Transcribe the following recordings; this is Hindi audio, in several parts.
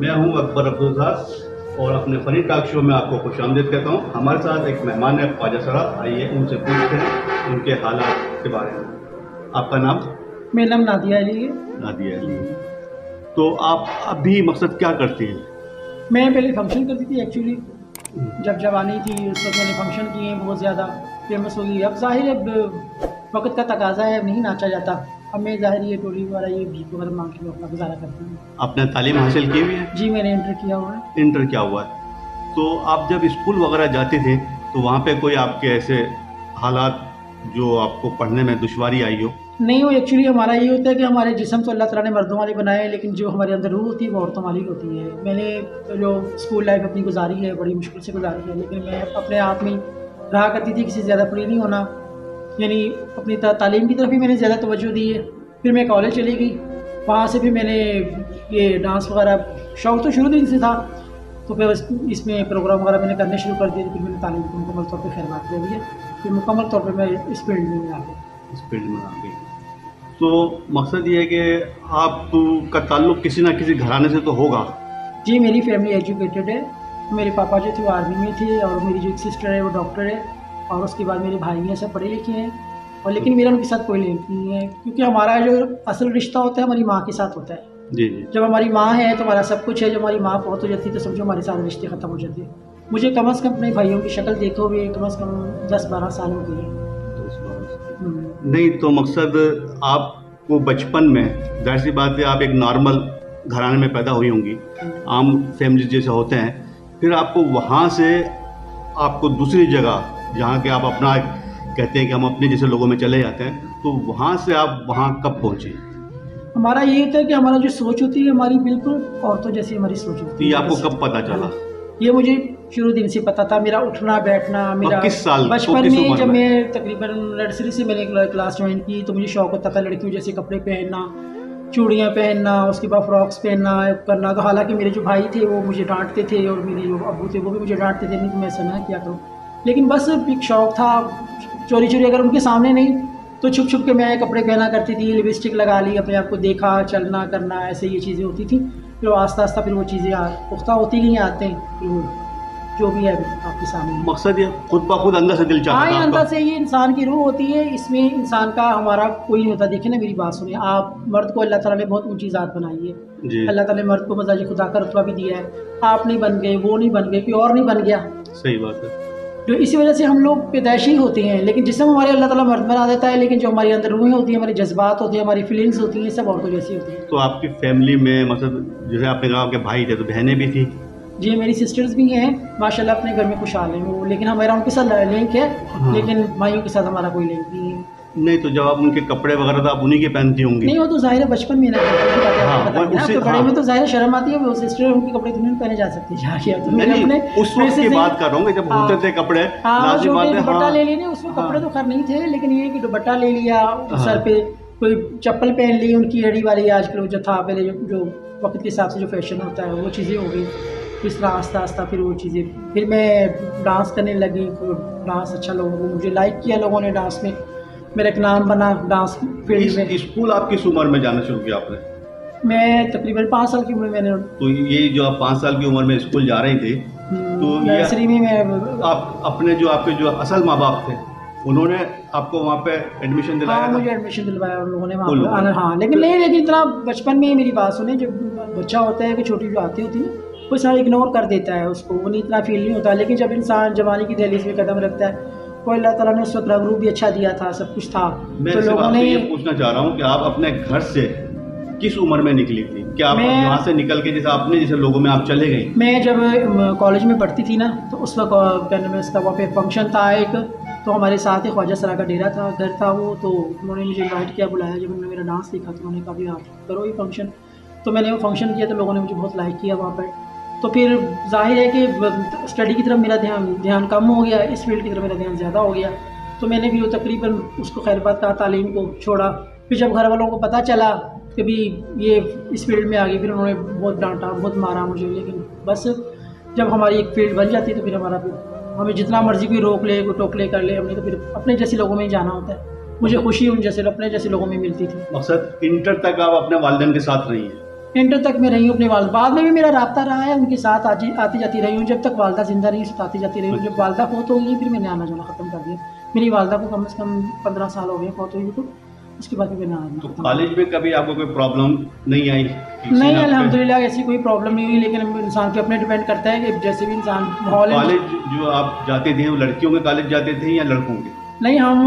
मैं हूं अकबर अब्दुल साहब और अपने फनी टॉक शो में आपको खुशामदीद कहता हूं। हमारे साथ एक मेहमान है ख्वाजा सरा, आइए उनसे पूछते हैं उनके हालात के बारे में। आपका नाम? मेरा नाम नादिया अली है। नादिया अली। तो आप अभी मकसद क्या करती हैं? मैं पहले फंक्शन करती थी एक्चुअली, जब जवानी थी उस वक्त मैंने फंक्शन किए हैं, बहुत ज़्यादा फेमस हो गई। अब ज़ाहिर है वक्त का तकाजा है, नहीं नाचा जाता। अब मैं ज़ाहिर ये टोली वगैरह ये भीख वगैरह मांग के अपना गुजारा करती हूँ। आपने तालीम हासिल की हुई है? जी मैंने इंटर किया हुआ है। इंटर क्या हुआ है? तो आप जब स्कूल वगैरह जाते थे तो वहाँ पे कोई आपके ऐसे हालात जो आपको पढ़ने में दुश्वारी आई हो? नहीं, वो एक्चुअली हमारा ये होता है कि हमारे जिस्म तो अल्लाह ताला ने मर्दों वाले बनाए हैं, लेकिन जो हमारे अंदर रूह होती है वो औरतों वाली होती है। मैंने जो स्कूल लाइफ अपनी गुजारी है बड़ी मुश्किल से गुजारी है, लेकिन मैं अपने आप में रहा करती थी किसी से ज़्यादा फ्री नहीं होना, यानी अपनी तालीम की तरफ ही मैंने ज़्यादा तवज्जो दी है। फिर मैं कॉलेज चली गई, वहाँ से फिर मैंने ये डांस वगैरह शौक़ तो शुरू दिन से था, तो फिर इसमें प्रोग्राम वगैरह मैंने करने शुरू कर दिए। फिर मैंने तालीम को मुकम्मल तौर पर खैरबात कर दी है, फिर मुकम्मल तौर पर मैं इस फील्ड में आ गई। इस फील्ड में आ गई। तो मकसद ये है कि आपका ताल्लुक़ किसी ना किसी घराने से तो होगा? जी मेरी फैमिली एजुकेटेड है। मेरे पापा जो थे वो आर्मी में थे और मेरी जो एक सिस्टर है वो डॉक्टर है, और उसके बाद मेरे भाई हैं, सब पढ़े लिखे हैं। और लेकिन मेरा उनके साथ कोई लिंक नहीं है, क्योंकि हमारा जो असल रिश्ता होता है हमारी माँ के साथ होता है। जी जी। जब हमारी माँ है तो हमारा सब कुछ है, जब हमारी माँ फौत हो जाती है तो समझो हमारे सारे रिश्ते ख़त्म हो जाते हैं। मुझे कम से कम अपने भाइयों की शक्ल देखे हुए कम से कम 10-12 साल हो गई है। नहीं तो मकसद आपको बचपन में, जाहिर सी बात है आप एक नॉर्मल घराने में पैदा हुई होंगी, आम फैमिली जैसे होते हैं, फिर आपको वहाँ से आपको दूसरी जगह जहाँ के आप अपना कहते हैं कि हम अपने जैसे लोगों में चले जाते हैं, तो वहाँ से आप वहाँ कब पहुँचे? हमारा ये होता है कि हमारा जो सोच होती है हमारी बिल्कुल औरतों जैसी हमारी सोच होती है। ये आपको कब पता चला? ये मुझे शुरू दिन से पता था। मेरा उठना बैठना, मेरा किस साल बचपन में जब मैं तकरीबन नर्सरी से मैंने क्लास ज्वाइन की तो मुझे शौक़ होता था लड़कियों जैसे कपड़े पहनना, चूड़ियाँ पहनना, उसके बाद फ्रॉक्स पहनना करना। तो हालांकि मेरे जो भाई थे वो मुझे डांटते थे और मेरे जो अब्बू थे वो भी मुझे डांटते थे, नहीं कि मैं ऐसा ना किया करूँ, लेकिन बस एक शौक़ था। चोरी चोरी अगर उनके सामने नहीं तो छुप छुप के मैं कपड़े पहना करती थी, लिपस्टिक लगा ली, अपने आप को देखा, चलना करना, ऐसे ये चीज़ें होती थी। फिर आस्ता आस्ता फिर वो चीज़ें पुख्ता होती गई, आते हैं फिर वो जो भी है आपके सामने। मकसद ये खुद ब खुद अंदर से दिल चाहता था? हाँ, अंदर से ये इंसान की रूह होती है, इसमें इंसान का हमारा कोई नहीं होता। देखिए ना मेरी बात सुनिए, आप मर्द को अल्लाह ताला ने बहुत ऊंची ज़ात बनाई है। अल्लाह ताला ने मर्द को मजाज खुदा का रुतबा भी दिया है। आप नहीं बन गए, वो नहीं बन गए, कोई और नहीं बन गया। सही बात है। जो इसी वजह से हम लोग पैदाइशी होते हैं, लेकिन जिसम हमारे अल्लाह ताला मर्द बना देता है, लेकिन जो हमारे अंदर रूहें होती हैं, हमारे जज्बात होते हैं, हमारी फीलिंग्स होती हैं, सब औरतों जैसी होती हैं। तो आपकी फैमिली में मतलब जैसे आपने कहा आपके भाई थे, तो बहनें भी थी? जी मेरी सिस्टर्स भी हैं माशाल्लाह, अपने घर में खुशहाल हैं वो, लेकिन हमारा उनके साथ लिंक है। हाँ। लेकिन भाइयों के साथ हमारा कोई लिंक नहीं है। नहीं तो जब आप उनके कपड़े वगैरह तो आप उन्हीं के पहनती होंगी? नहीं, वो तो जाहिर है बचपन में ना, बड़े में तो जाहिर शर्म आती है, वो सिस्टर उनके कपड़े तो नहीं पहने जा सकते। उस वक्त की बात कर रहा हूँ जब होते थे कपड़े, दुपट्टा ले लेने, उसमें कपड़े तो खैर नहीं थे, लेकिन ये कि दुपट्टा ले लिया, सर पे कोई चप्पल पहन ली, उनकी एड़ी वाली, आजकल जो था पहले जो वक्त के हिसाब से जो फैशन होता है वो चीज़ें हो गई। इस तरह आस्ता आस्ता फिर वो चीज़ें, फिर मैं डांस करने लगी, डांस अच्छा लोगों को मुझे लाइक किया लोगों ने, डांस में मेरा एक नाम बना डांस फील्ड में। स्कूल आप किस उम्र में जाना शुरू किया आपने? मैं तकरीबन 5 साल की उम्र में मैंने। तो ये जो आप 5 साल की उम्र में स्कूल जा रही थी, तो नर्सरी में मैं आप अपने जो आपके जो असल माँ बाप थे उन्होंने आपको वहाँ पे एडमिशन दिलाया? हाँ, मुझे एडमिशन दिलवाया उन लोगों ने वहाँ पे। हाँ, लेकिन इतना बचपन में मेरी बात सुने, जब बच्चा होता है कि छोटी जो आती होती है वो सारा इग्नोर कर देता है, उसको वो नहीं इतना फील नहीं होता। लेकिन जब इंसान जवानी की दहलीज में कदम रखता है, कोई अल्लाह ताला ने उस वक्त रंग रूप भी अच्छा दिया था, सब कुछ था। मैं तो लोगों ने ये पूछना चाह रहा हूँ कि आप अपने घर से किस उम्र में निकली थी? क्या आप यहाँ से निकल के जैसे अपने जैसे लोगों में आप चले गई? मैं जब कॉलेज में पढ़ती थी ना, तो उस वक्त कहने में उसका वहाँ पे फंक्शन था एक, तो हमारे साथ ही ख्वाजा सरा का डेरा था, घर था वो, तो उन्होंने मुझे इन्वाइट किया, बुलाया। जब उन्होंने मेरा डांस देखा तो उन्होंने कहा भी आप करो ये फंक्शन, तो मैंने वो फंक्शन किया, तो लोगों ने मुझे बहुत लाइक किया वहाँ पर। तो फिर जाहिर है कि स्टडी की तरफ मेरा ध्यान कम हो गया, इस फील्ड की तरफ मेरा ध्यान ज़्यादा हो गया, तो मैंने भी वो तकरीबन उसको खैरबाद कहा, तालीम को छोड़ा। फिर जब घर वालों को पता चला कि भी ये इस फील्ड में आ गई, फिर उन्होंने बहुत डांटा, बहुत मारा मुझे। लेकिन बस जब हमारी एक फील्ड बन जाती है तो फिर हमें जितना मर्जी कोई रोक ले, कोई टोक ले कर ले, हमने तो फिर अपने जैसे लोगों में ही जाना होता है। मुझे खुशी उन जैसे अपने जैसे लोगों में मिलती थी। मकसद इंटर तक आप अपने वालिदैन के साथ रही हैं? इंटर तक मैं रही हूँ अपने वालदा, बाद में भी मेरा राब्ता रहा है उनके साथ, आती जाती रही हूँ। जब तक वालदा ज़िंदा रही उस आती जाती रही हूँ। जब वालदा फौत हो गई फिर मैंने आना जाना ख़त्म कर दिया। मेरी वालदा को कम से कम 15 साल हो गए फौत हुई, तो उसके बाद फिर मैंने आना तो ख़त्म। कॉलेज में कभी आपको कोई प्रॉब्लम नहीं आई? नहीं, अल्हम्दुलिल्लाह ऐसी कोई प्रॉब्लम नहीं हुई, लेकिन इंसान पे अपने डिपेंड करता है कि जैसे भी इंसान माहौल है। कॉलेज जो आप जाते थे वो लड़कियों के कॉलेज जाते थे या लड़कों के? नहीं, हम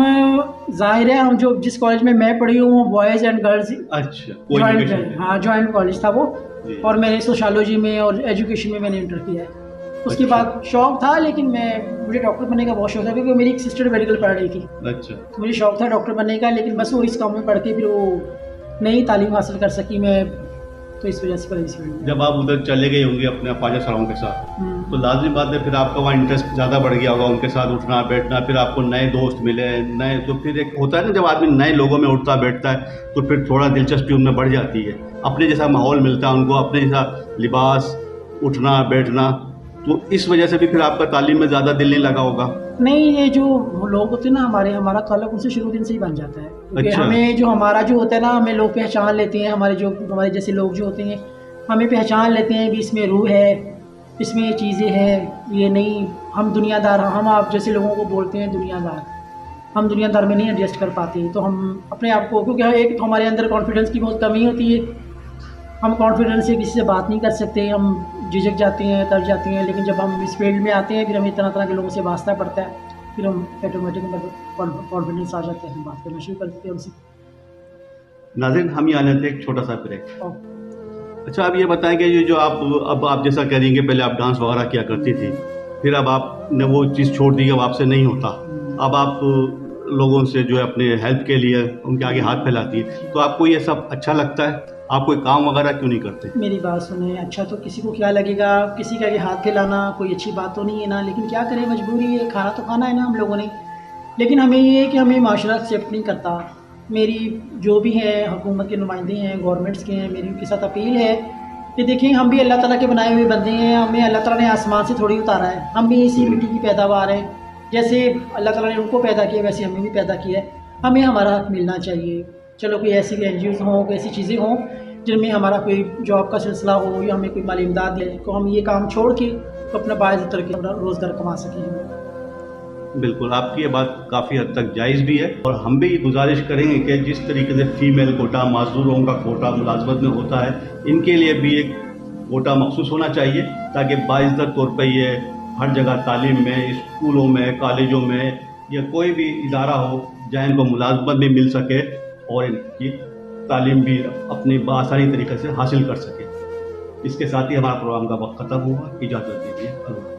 ज़ाहिर है हम जो जिस कॉलेज में मैं पढ़ी हूँ वो बॉयज़ एंड गर्ल्स अच्छा, कोई जॉइंट एजुकेशन है, हाँ जॉइंट कॉलेज था वो। जी। और मैंने सोशियोलॉजी में और एजुकेशन में मैंने इंटर किया है। उसके अच्छा। बाद शौक था, लेकिन मुझे डॉक्टर बनने का बहुत शौक था क्योंकि मेरी एक सिस्टर मेडिकल पढ़ रही थी, अच्छा, तो मुझे शौक था डॉक्टर बनने का, लेकिन बस वो इस काम में पढ़ के फिर वो नई तालीम हासिल कर सकी मैं, तो इस वजह से पढ़ी इस फील्ड में। जब आप उधर चले गए होंगे अपने ख्वाजा सराओं के साथ, तो लाजमी बात है फिर आपका वहाँ इंटरेस्ट ज़्यादा बढ़ गया होगा, उनके साथ उठना बैठना, फिर आपको नए दोस्त मिले नए, तो फिर एक होता है ना जब आदमी नए लोगों में उठता बैठता है तो फिर थोड़ा दिलचस्पी उनमें बढ़ जाती है, अपने जैसा माहौल मिलता है उनको, अपने जैसा लिबास, उठना बैठना, तो इस वजह से भी फिर आपका तालीम में ज़्यादा दिल नहीं लगा होगा। नहीं, ये जो लोग होते हैं ना हमारा ताल्लुक उनसे शुरू दिन से ही बन जाता है, क्योंकि अच्छा। हमें जो हमारा जो होता है ना, हमें लोग पहचान लेते हैं, हमारे जैसे लोग जो होते हैं हमें पहचान लेते हैं कि इसमें रूह है, इसमें ये चीज़ें हैं, ये नहीं हम दुनियादार, हम आप जैसे लोगों को बोलते हैं दुनियादार, हम दुनियादार में नहीं एडजस्ट कर पाते, तो हम अपने आप को, क्योंकि एक तो हमारे अंदर कॉन्फिडेंस की बहुत कमी होती है, हम कॉन्फिडेंस से किसी से बात नहीं कर सकते, हम झिझक जाते हैं, तर जाते हैं, लेकिन जब हम इस फील्ड में आते हैं फिर हमें तरह तरह के लोगों से वास्ता पड़ता है, फिर हम ऑटोमेटिक कॉन्फिडेंस आ जाते हैं, हम बात करना शुरू कर देते हैं उनसे। नाज़रीन, हम यहाँ लेते हैं एक छोटा सा ब्रेक। और अच्छा, आप ये बताएं कि ये जो आप जैसा कह रही हैं कि पहले आप डांस वगैरह किया करती थी, फिर अब आपने वो चीज़ छोड़ दी, अब आपसे नहीं होता, अब आप लोगों से जो है अपने हेल्प के लिए उनके आगे हाथ फैलाती है, तो आपको ये सब अच्छा लगता है? आप कोई काम वगैरह क्यों नहीं करते? मेरी बात सुने, अच्छा तो किसी को क्या लगेगा, किसी के आगे हाथ फैलाना कोई अच्छी बात तो नहीं है ना, लेकिन क्या करें, मजबूरी है, खाना तो खाना है ना हम लोगों ने। लेकिन हमें ये है कि हमें माशरा एक्सेप्ट नहीं करता। मेरी जो भी है हुकूमत के नुमाइंदे हैं, गवर्नमेंट्स के हैं, मेरी उनके साथ अपील है कि देखिए हम भी अल्लाह ताला के बनाए हुए बंदे हैं, हमें अल्लाह ताला ने आसमान से थोड़ी उतारा है, हम भी इसी मिट्टी की पैदावार है, जैसे अल्लाह ताला ने उनको पैदा किया वैसे हमें भी पैदा किया है, हमें हमारा हक मिलना चाहिए। चलो कोई ऐसी NGOs हों, कोई ऐसी चीज़ें हों जिनमें हमारा कोई जॉब का सिलसिला हो या हमें कोई माली इमदाद दे, तो हम ये काम छोड़ के तो अपना बाइज़ उतर के अपना रोज़गार कमा सकें। बिल्कुल, आपकी ये बात काफ़ी हद तक जायज़ भी है, और हम भी गुजारिश करेंगे कि जिस तरीके से फ़ीमेल कोटा, माज़दूरों का कोटा मुलाज़मत में होता है, इनके लिए भी एक कोटा मखसूस होना चाहिए, ताकि बाइज़्ज़त तौर पर ये हर जगह तालीम में, स्कूलों में, कॉलेजों में या कोई भी इदारा हो जहाँ इनको मुलाज़मत भी मिल सके और इनकी तालीम भी अपनी बआसानी तरीके से हासिल कर सके। इसके साथ ही हमारा प्रोग्राम का वक्त ख़त्म हुआ। इजाज़त दीजिए। अल्लाह।